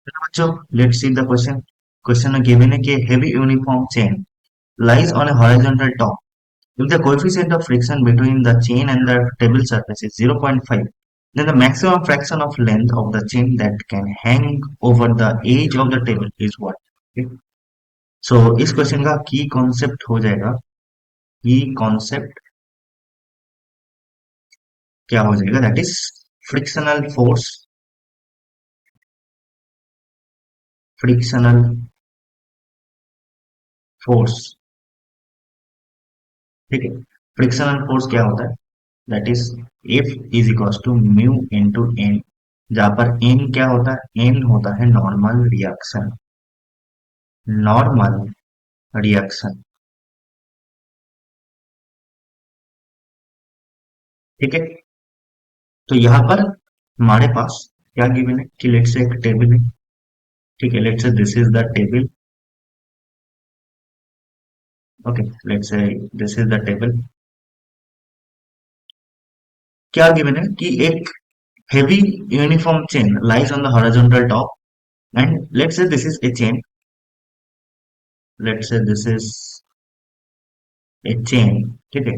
चलो बच्चों, let's see the question. Question में given है कि heavy uniform chain lies on a horizontal top. If the coefficient of friction between the chain and the table surface is 0.5, then the maximum fraction of length of the chain that can hang over the edge of the table is what? Okay. So इस question का की concept हो जाएगा, की concept क्या हो जाएगा, that is frictional force, frictional force. ठीक है, फ्रिक्शनल फोर्स क्या होता है, that is f is equal to mu into n, जहां पर एन क्या होता है, एन होता है नॉर्मल रिएक्शन, नॉर्मल रिएक्शन। ठीक है, तो यहाँ पर हमारे पास क्या गिवन है कि लेट्स से एक टेबल है। ठीक है, let's say this is the table. Okay, let's say this is the table. क्या गिवन है कि एक heavy uniform chain lies on the horizontal top, and let's say this is a chain, let's say this is a chain। ठीक है,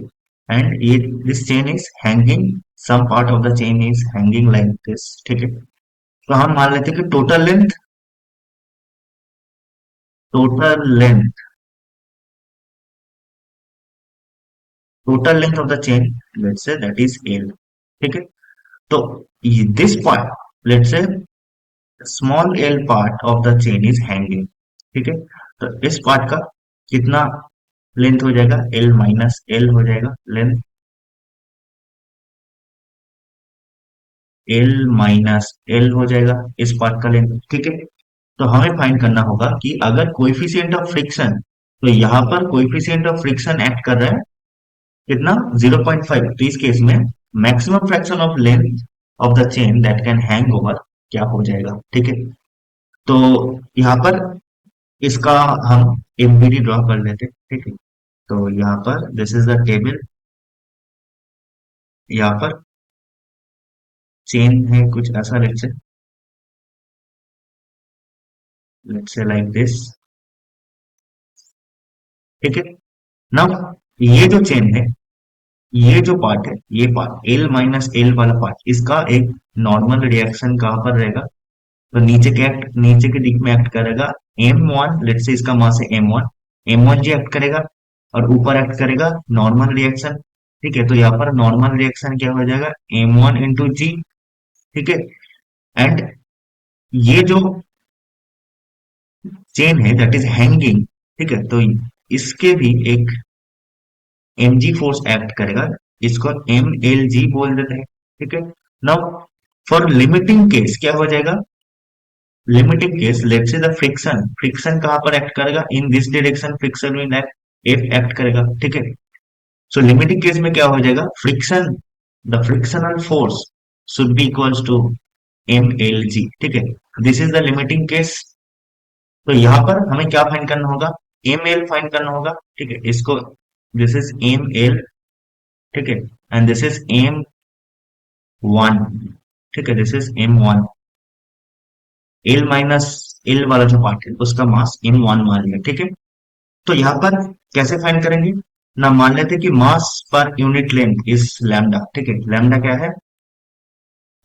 and ये this chain is hanging, some part of the chain is hanging like this। ठीक है, तो हम मान लेते हैं कि total length total length of the chain, let's say that is L. ठीक है, तो this part, let's say small L part of the chain is hanging. ठीक है, तो इस पार्ट का कितना लेंथ हो जाएगा, एल माइनस एल हो जाएगा लेंथ, एल माइनस एल हो जाएगा इस पार्ट का लेंथ। ठीक है, तो हमें फाइंड करना होगा कि अगर कोएफिशिएंट ऑफ फ्रिक्शन, तो यहाँ पर कोएफिशिएंट ऑफ फ्रिक्शन एक्ट कर रहा है कितना, 0.5। तो इस केस में maximum fraction of length of the chain that can hang over क्या हो जाएगा। ठीक है, तो यहाँ पर इसका हम एमपीडी ड्रॉ कर लेते हैं। ठीक है, तो यहाँ पर दिस इज द टेबल, यहाँ पर चेन है कुछ ऐसा, लेट्स से लाइक दिस। ठीक है, नाउ ये जो चेन है, ये जो पार्ट है, ये पार्ट एल माइनस एल वाला पार्ट, इसका एक नॉर्मल रिएक्शन कहां पर रहेगा, तो नीचे के दिख में एक्ट करेगा M1। लेट से इसका मास है M1, M1 जी एक्ट करेगा, और ऊपर एक्ट करेगा नॉर्मल रिएक्शन। ठीक है, तो यहाँ पर नॉर्मल रिएक्शन क्या हो जाएगा, M1 इंटू जी। ठीक है, एंड ये जो चेन है दैट इज हैंगिंग, ठीक है, तो इसके भी एक एम जी फोर्स एक्ट करेगा, इसको एम एल जी बोल देते हैं। ठीक है, नाउ फॉर लिमिटिंग केस क्या हो जाएगा, limiting case let's say the friction, friction कहां पर एक्ट करेगा, in this direction friction will act, F act करेगा। ठीक है, सो लिमिटिंग केस में क्या हो जाएगा, friction, the frictional force should be equals to M L g. ठीक है, this is the limiting case. तो यहाँ पर हमें क्या फाइंड करना होगा, एम एल फाइंड करना होगा। ठीक है, इसको दिस इज एम एल। ठीक है, and this is m one. ठीक है, this is m one, l minus l वाला जो पार्ट है उसका मास एम वन मान लिया। ठीक है, तो यहाँ पर कैसे फाइंड करेंगे ना, मान लेते कि मास per unit length is lambda. ठीक है, लैम्डा क्या है,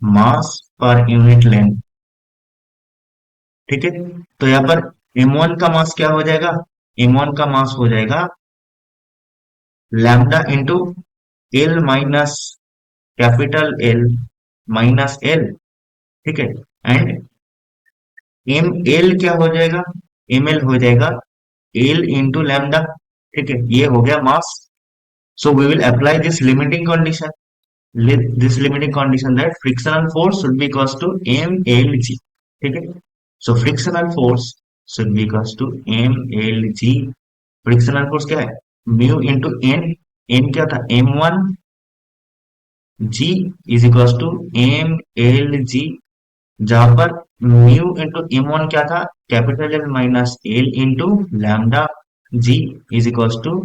मास पर यूनिट लेंथ। ठीक है, तो यहाँ पर m1 का मास क्या हो जाएगा, m1 का मास हो जाएगा lambda into L minus capital L minus L. ठीक है, एंड एम एल क्या हो जाएगा, एम एल हो जाएगा एल इंटू लैम्डा। ठीक है, ये हो गया mass. So we will apply this limiting condition, this limiting condition that frictional force should be equals to mlg। ठीक है, so frictional force should be equals to mlg। Frictional force क्या है, mu into N, N क्या था m1 G is equals to M L G, जहां पर mu into m1 क्या था, capital L minus L into lambda G is equals to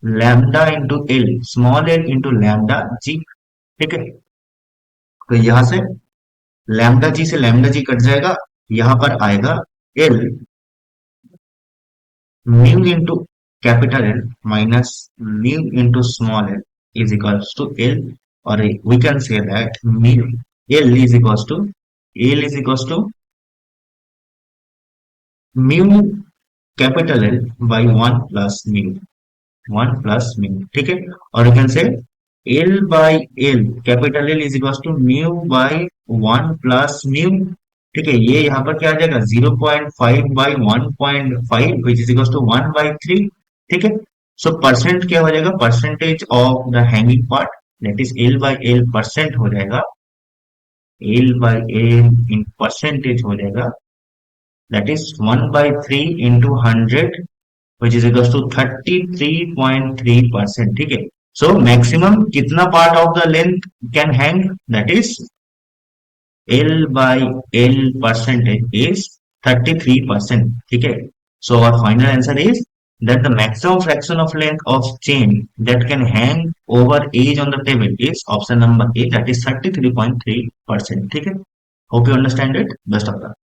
lambda into L, small L into lambda G. ठीक है, तो यहां से लैम्डा जी से लैम्डा जी कट जाएगा, यहां पर आएगा L mu into capital L minus mu into small L is equals to L, और we can say that mu L is equals to L is equals to mu capital L by one plus mu, ठीक है। और you can say L by L capital L is equals to mu by one plus mu, ठीक है। ये यहाँ पर क्या आ जाएगा 0.5 by 1.5 which is equals to 1/3, ठीक है। सो परसेंट क्या हो जाएगा, percentage of the hanging part that is L by L percent हो जाएगा, L by L in percentage हो जाएगा, that is 1/3 into 100 which is equals to 33.3%, ठीक है। सो मैक्सिमम कितना part of the length can hang, that is L by L percentage is 33%, ठीक है। So our final answer is that the maximum fraction of length of chain that can hang over edge on the table is option number A, that is 33.3%, ठीक है। Hope you understand it. Best of luck.